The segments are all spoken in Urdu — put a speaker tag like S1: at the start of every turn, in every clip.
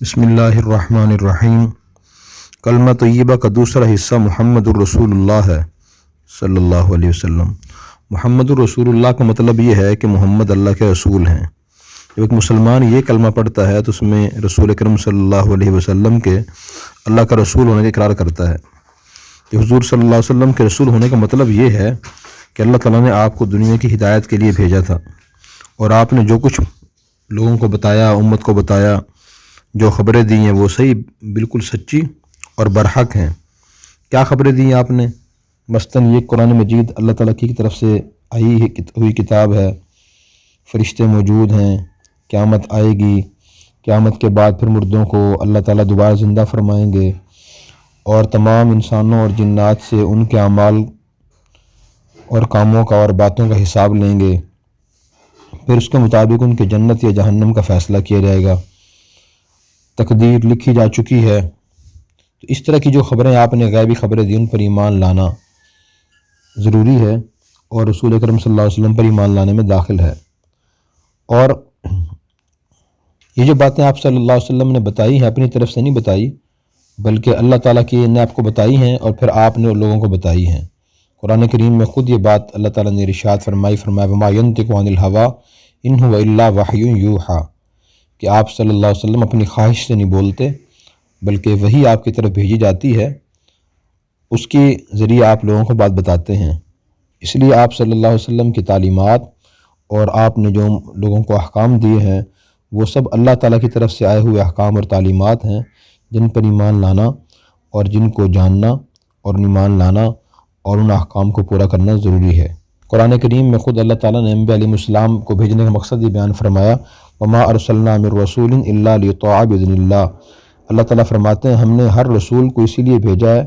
S1: بسم اللہ الرحمن الرحیم۔ کلمہ طیبہ کا دوسرا حصہ محمد الرسول اللہ ہے صلی اللہ علیہ وسلم۔ محمد الرسول اللہ کا مطلب یہ ہے کہ محمد اللہ کے رسول ہیں۔ جب ایک مسلمان یہ کلمہ پڑھتا ہے تو اس میں رسول اکرم صلی اللہ علیہ وسلم کے اللہ کا رسول ہونے کا اقرار کرتا ہے۔ کہ حضور صلی اللہ علیہ وسلم کے رسول ہونے کا مطلب یہ ہے کہ اللہ تعالیٰ نے آپ کو دنیا کی ہدایت کے لیے بھیجا تھا، اور آپ نے جو کچھ لوگوں کو بتایا، امت کو بتایا، جو خبریں دی ہیں وہ صحیح، بالکل سچی اور برحق ہیں۔ کیا خبریں دی ہیں آپ نے؟ مثلاً یہ قرآن مجید اللہ تعالیٰ کی طرف سے آئی ہوئی کتاب ہے، فرشتے موجود ہیں، قیامت آئے گی، قیامت کے بعد پھر مردوں کو اللہ تعالیٰ دوبارہ زندہ فرمائیں گے، اور تمام انسانوں اور جنات سے ان کے اعمال اور کاموں کا اور باتوں کا حساب لیں گے، پھر اس کے مطابق ان کے جنت یا جہنم کا فیصلہ کیا جائے گا۔ تقدیر لکھی جا چکی ہے۔ تو اس طرح کی جو خبریں آپ نے غیبی خبریں دی، ان پر ایمان لانا ضروری ہے، اور رسول اکرم صلی اللہ علیہ وسلم پر ایمان لانے میں داخل ہے۔ اور یہ جو باتیں آپ صلی اللہ علیہ وسلم نے بتائی ہیں، اپنی طرف سے نہیں بتائی، بلکہ اللہ تعالیٰ کی نے آپ کو بتائی ہیں، اور پھر آپ نے لوگوں کو بتائی ہیں۔ قرآن کریم میں خود یہ بات اللہ تعالیٰ نے ارشاد فرمایا وما ينطق عن الهوى ان هو الا وحی یوحی، کہ آپ صلی اللہ علیہ وسلم اپنی خواہش سے نہیں بولتے، بلکہ وہی آپ کی طرف بھیجی جاتی ہے، اس کے ذریعے آپ لوگوں کو بات بتاتے ہیں۔ اس لیے آپ صلی اللہ علیہ وسلم کی تعلیمات اور آپ نے جو لوگوں کو احکام دیے ہیں، وہ سب اللہ تعالیٰ کی طرف سے آئے ہوئے احکام اور تعلیمات ہیں، جن پر ایمان لانا اور جن کو جاننا اور ایمان لانا اور ان احکام کو پورا کرنا ضروری ہے۔ قرآن کریم میں خود اللہ تعالیٰ نے انبیاء علیہ السلام کو بھیجنے کا مقصد یہ بیان فرمایا وما ارسلنا من رسول الا لیطاع باذن اللہ۔ اللہ تعالیٰ فرماتے ہیں ہم نے ہر رسول کو اسی لیے بھیجا ہے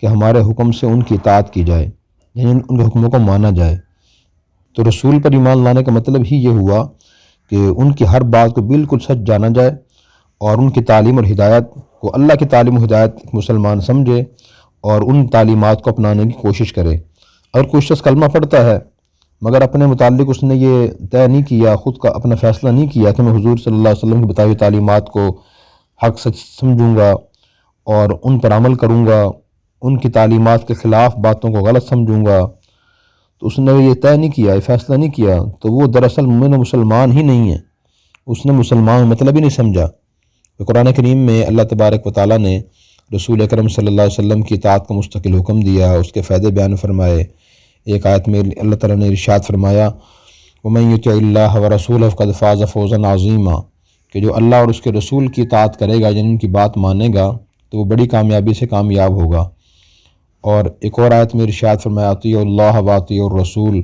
S1: کہ ہمارے حکم سے ان کی اطاعت کی جائے، یعنی ان کے حکموں کو مانا جائے۔ تو رسول پر ایمان لانے کا مطلب ہی یہ ہوا کہ ان کی ہر بات کو بالکل سچ جانا جائے، اور ان کی تعلیم اور ہدایت کو اللہ کی تعلیم و ہدایت مسلمان سمجھے اور ان تعلیمات کو اپنانے کی کوشش کرے۔ اگر کوئی شخص کلمہ پڑھتا ہے مگر اپنے متعلق اس نے یہ طے نہیں کیا، خود کا اپنا فیصلہ نہیں کیا کہ میں حضور صلی اللہ علیہ وسلم کی بتائی ہوئی تعلیمات کو حق سچ سمجھوں گا اور ان پر عمل کروں گا، ان کی تعلیمات کے خلاف باتوں کو غلط سمجھوں گا، تو اس نے یہ طے نہیں کیا، یہ فیصلہ نہیں کیا، تو وہ دراصل مومن و مسلمان ہی نہیں ہے، اس نے مسلمان مطلب ہی نہیں سمجھا۔ قرآن کریم میں اللہ تبارک و تعالیٰ نے رسول اکرم صلی اللہ علیہ وسلم کی اطاعت کا مستقل حکم دیا، اس کے فائدے بیان فرمائے۔ ایک آیت میں اللہ تعالیٰ نے ارشاد فرمایا وَمَن يُطِعِ اللَّهَ وَرَسُولَهُ فَقَدْ فَازَ فَوْزًا عَظِيمًا، کہ جو اللہ اور اس کے رسول کی اطاعت کرے گا، جن کی بات مانے گا، تو وہ بڑی کامیابی سے کامیاب ہوگا۔ اور ایک اور آیت میں ارشاد فرمایا اطیعوا اللہ واطیعوا الرسول،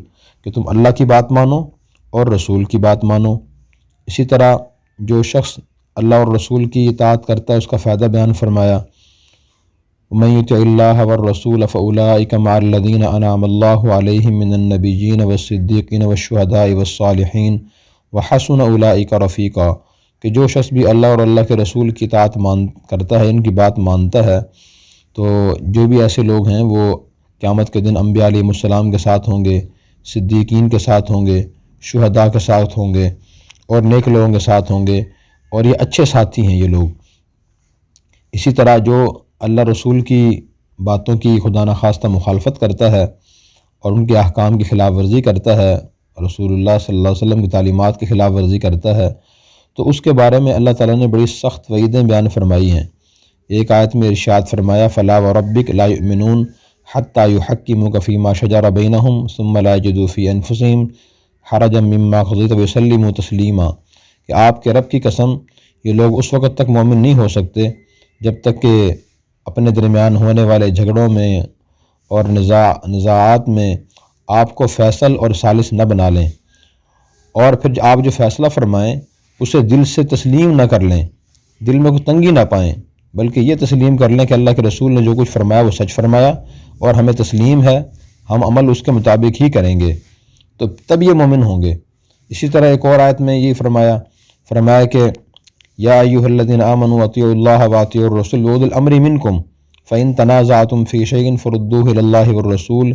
S1: کہ تم اللہ کی بات مانو اور رسول کی بات مانو۔ اسی طرح جو شخص اللہ اور رسول کی اطاعت کرتا ہے اس کا فائدہ بیان فرمایا وَمَن يُطِعِ اللَّهَ وَالرَّسُولَ فَأُولَٰئِكَ مَعَ الَّذِينَ أَنْعَمَ اللَّهُ عَلَيْهِم مِّنَ النَّبِيِّينَ وَالصِّدِّيقِينَ وَالشُّهَدَاءِ وَالصَّالِحِينَ وَحَسُنَ أُولَٰئِكَ رَفِيقًا، کہ جو شخص بھی اللہ اور اللہ کے رسول کی اطاعت کرتا ہے، ان کی بات مانتا ہے، تو جو بھی ایسے لوگ ہیں وہ قیامت کے دن انبیاء علیہ السلام کے ساتھ ہوں گے، صدیقین کے ساتھ ہوں گے، شہداء کے ساتھ ہوں گے، اور نیک لوگوں کے ساتھ ہوں گے، اور یہ اچھے ساتھی ہیں یہ لوگ۔ اسی طرح جو اللہ رسول کی باتوں کی خدا نخواستہ مخالفت کرتا ہے اور ان کے احکام کی خلاف ورزی کرتا ہے، رسول اللہ صلی اللہ علیہ وسلم کی تعلیمات کی خلاف ورزی کرتا ہے، تو اس کے بارے میں اللہ تعالیٰ نے بڑی سخت وعیدیں بیان فرمائی ہیں۔ ایک آیت میں ارشاد فرمایا فَلَا وَرَبِّكَ لَا يُؤْمِنُونَ حَتَّى يُحَكِّمُوكَ فِي مَا شَجَرَ بَيْنَهُمْ ثُمَّ لَا يَجِدُوا فِي أَنفُسِهِمْ حَرَجًا مِّمَّا قَضَيْتَ وَيُسَلِّمُوا تَسْلِيمًا، کہ آپ کے رب کی قسم یہ لوگ اس وقت تک مومن نہیں ہو سکتے جب تک کہ اپنے درمیان ہونے والے جھگڑوں میں اور نزاعات میں آپ کو فیصل اور ثالث نہ بنا لیں، اور پھر آپ جو فیصلہ فرمائیں اسے دل سے تسلیم نہ کر لیں، دل میں کوئی تنگی نہ پائیں، بلکہ یہ تسلیم کر لیں کہ اللہ کے رسول نے جو کچھ فرمایا وہ سچ فرمایا اور ہمیں تسلیم ہے، ہم عمل اس کے مطابق ہی کریں گے، تو تب یہ مومن ہوں گے۔ اسی طرح ایک اور آیت میں یہ فرمایا کہ یا ایھا الذین آمنوا اطیعوا اللہ واطیعوا الرسول واولی الامر منکم فإن تنازعتم فی شیء فردوہ الی اللہ والرسول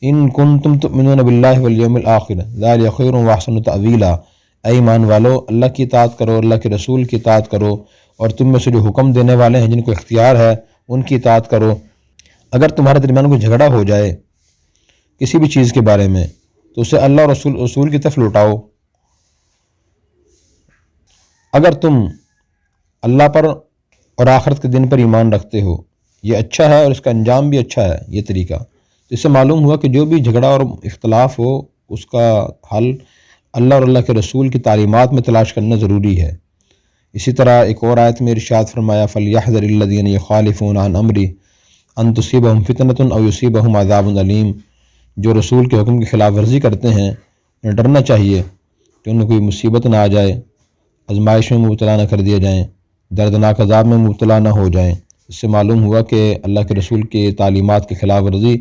S1: ان کنتم تؤمنون باللہ والیوم الآخر ذلک خیر واحسن تأویلا، اے ایمان والو اللہ کی اطاعت کرو، اللہ کے رسول کی اطاعت کرو، اور تم میں سے جو حکم دینے والے ہیں جن کو اختیار ہے ان کی اطاعت کرو۔ اگر تمہارے درمیان کوئی جھگڑا ہو جائے کسی بھی چیز کے بارے میں تو اسے اللہ اور رسول کی طرف لوٹاؤ۔ اگر تم اللہ پر اور آخرت کے دن پر ایمان رکھتے ہو، یہ اچھا ہے اور اس کا انجام بھی اچھا ہے یہ طریقہ۔ اس سے معلوم ہوا کہ جو بھی جھگڑا اور اختلاف ہو اس کا حل اللہ اور اللہ کے رسول کی تعلیمات میں تلاش کرنا ضروری ہے۔ اسی طرح ایک اور آیت میں ارشاد فرمایا فَلْيَحْذَرِ الَّذِينَ يُخَالِفُونَ عَنْ أَمْرِهِ أَن تُصِيبَهُمْ فِتْنَةٌ أَوْ يُصِيبَهُمْ عَذَابٌ أَلِيمٌ۔ جو رسول کے حکم کی خلاف ورزی کرتے ہیں انہیں ڈرنا چاہیے کہ انہیں کوئی مصیبت نہ آ جائے، آزمائش میں مبتلا نہ کر دیے جائیں، دردناک عذاب میں مبتلا نہ ہو جائیں۔ اس سے معلوم ہوا کہ اللہ کے رسول کی تعلیمات کی خلاف ورزی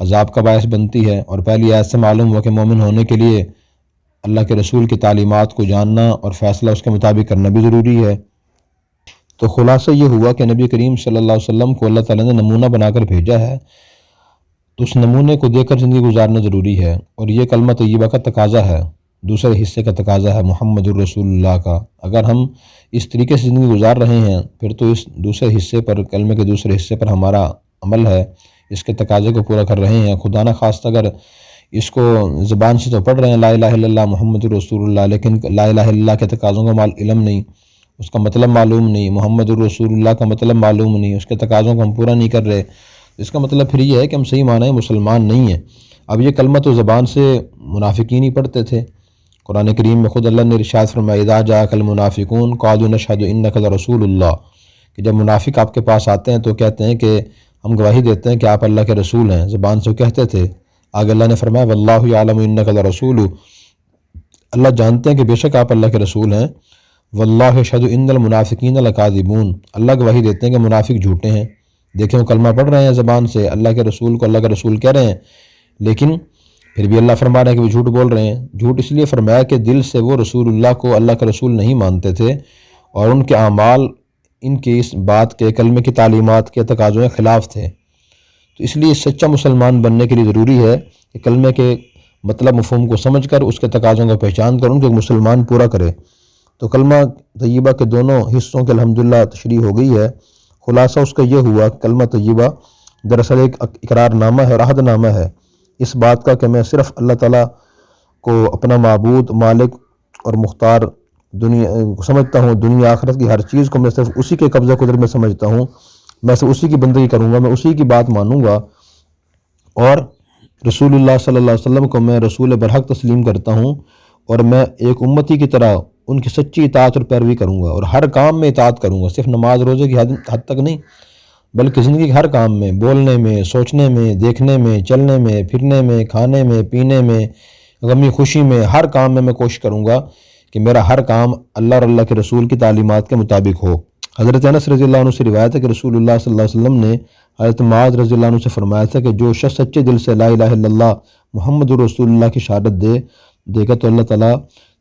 S1: عذاب کا باعث بنتی ہے، اور پہلی آیت سے معلوم ہوا کہ مومن ہونے کے لیے اللہ کے رسول کی تعلیمات کو جاننا اور فیصلہ اس کے مطابق کرنا بھی ضروری ہے۔ تو خلاصہ یہ ہوا کہ نبی کریم صلی اللہ علیہ وسلم کو اللہ تعالیٰ نے نمونہ بنا کر بھیجا ہے، تو اس نمونے کو دیکھ کر زندگی گزارنا ضروری ہے، اور یہ کلمہ طیبہ کا تقاضا ہے، دوسرے حصے کا تقاضا ہے محمد الرسول اللہ کا۔ اگر ہم اس طریقے سے زندگی گزار رہے ہیں پھر تو اس دوسرے حصے پر، کلمے کے دوسرے حصے پر ہمارا عمل ہے، اس کے تقاضے کو پورا کر رہے ہیں۔ خدا نہ خواستہ اگر اس کو زبان سے تو پڑھ رہے ہیں لا الہ الا اللہ محمد الرسول اللہ، لیکن لا الہ الا اللہ کے تقاضوں کا علم نہیں، اس کا مطلب معلوم نہیں، محمد الرسول اللہ کا مطلب معلوم نہیں، اس کے تقاضوں کو ہم پورا نہیں کر رہے، اس کا مطلب پھر یہ ہے کہ ہم صحیح معنی مسلمان نہیں ہیں۔ اب یہ کلمہ تو زبان سے منافقین ہی پڑھتے تھے۔ قرآن کریم میں خود اللہ نے ارشاد فرمایا اذا جاءک المنافقون قالوا نشهد انک لرسول اللہ، کہ جب منافق آپ کے پاس آتے ہیں تو کہتے ہیں کہ ہم گواہی دیتے ہیں کہ آپ اللہ کے رسول ہیں، زبان سے وہ کہتے تھے۔ آگے اللہ نے فرمایا واللہ یعلم انک لرسول، اللہ جانتے ہیں کہ بے شک آپ اللہ کے رسول ہیں۔ واللہ یشہد ان المنافقین لکاذبون، اللہ گواہی دیتے ہیں کہ منافق جھوٹے ہیں۔ دیکھیں وہ کلمہ پڑھ رہے ہیں زبان سے، اللہ کے رسول کو اللہ کا رسول کہہ رہے ہیں، لیکن پھر بھی اللہ فرما رہا ہے کہ وہ جھوٹ بول رہے ہیں۔ جھوٹ اس لیے فرمایا کہ دل سے وہ رسول اللہ کو اللہ کا رسول نہیں مانتے تھے، اور ان کے اعمال ان کی اس بات کے کلمے کی تعلیمات کے تقاضوں کے خلاف تھے۔ تو اس لیے سچا مسلمان بننے کے لیے ضروری ہے کہ کلمے کے مطلب مفہوم کو سمجھ کر اس کے تقاضوں کو پہچان کر ان کو مسلمان پورا کرے۔ تو کلمہ طیبہ کے دونوں حصوں کے الحمدللہ تشریح ہو گئی ہے۔ خلاصہ اس کا یہ ہوا کہ کلمہ طیبہ دراصل ایک اقرار نامہ ہے اور عہد نامہ ہے، اس بات کا کہ میں صرف اللہ تعالیٰ کو اپنا معبود، مالک اور مختار دنیا سمجھتا ہوں، دنیا آخرت کی ہر چیز کو میں صرف اسی کے قبضہ قدرت میں سمجھتا ہوں، میں صرف اسی کی بندگی کروں گا، میں اسی کی بات مانوں گا، اور رسول اللہ صلی اللہ علیہ وسلم کو میں رسول برحق تسلیم کرتا ہوں، اور میں ایک امتی کی طرح ان کی سچی اطاعت اور پیروی کروں گا، اور ہر کام میں اطاعت کروں گا، صرف نماز روزے کی حد تک نہیں بلکہ زندگی کے ہر کام میں، بولنے میں، سوچنے میں، دیکھنے میں، چلنے میں، پھرنے میں، کھانے میں، پینے میں، غمی خوشی میں، ہر کام میں کوشش کروں گا کہ میرا ہر کام اللہ اور اللہ کے رسول کی تعلیمات کے مطابق ہو۔ حضرت انس رضی اللہ عنہ سے روایت ہے کہ رسول اللہ صلی اللہ علیہ وسلم نے حضرت معاذ رضی اللہ عنہ سے فرمایا تھا کہ جو شخص سچے دل سے لا الہ الا اللہ محمد رسول اللہ کی شہادت دے گا تو اللہ تعالیٰ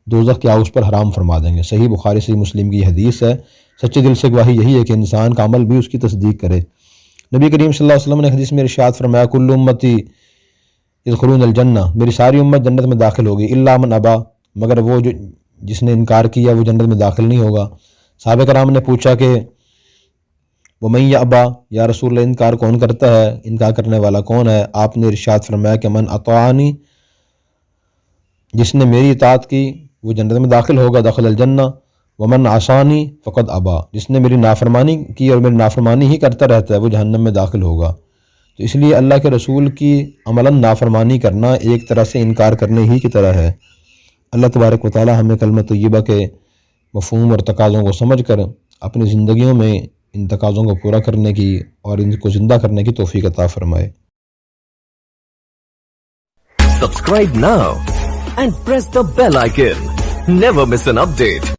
S1: دوزخ کی آگ اس پر حرام فرما دیں گے۔ صحیح بخاری صحیح مسلم کی یہ حدیث ہے۔ سچے دل سے گواہی یہی ہے کہ انسان کا عمل بھی اس کی تصدیق کرے۔ نبی کریم صلی اللہ علیہ وسلم نے حدیث میں ارشاد فرمایا کل امتی یدخلون الجنہ، میری ساری امت جنت میں داخل ہوگی الا من ابا، مگر وہ جس نے انکار کیا وہ جنت میں داخل نہیں ہوگا۔ صحابہ کرام نے پوچھا کہ ومن یابا، یا رسول اللہ انکار کون کرتا ہے، انکار کرنے والا کون ہے؟ آپ نے ارشاد فرمایا کہ من اطاعنی، جس نے میری اطاعت کی وہ جنت میں داخل ہوگا، دخل الجنہ، ومن عصانی فقد ابا، جس نے میری نافرمانی کی اور میری نافرمانی ہی کرتا رہتا ہے وہ جہنم میں داخل ہوگا۔ تو اس لیے اللہ کے رسول کی عملاً نافرمانی کرنا ایک طرح سے انکار کرنے ہی کی طرح ہے۔ اللہ تبارک و تعالی ہمیں کلمہ طیبہ کے مفہوم اور تقاضوں کو سمجھ کر اپنی زندگیوں میں ان تقاضوں کو پورا کرنے کی اور ان کو زندہ کرنے کی توفیق عطا فرمائے۔
S2: Subscribe now and press the bell icon. Never miss an update.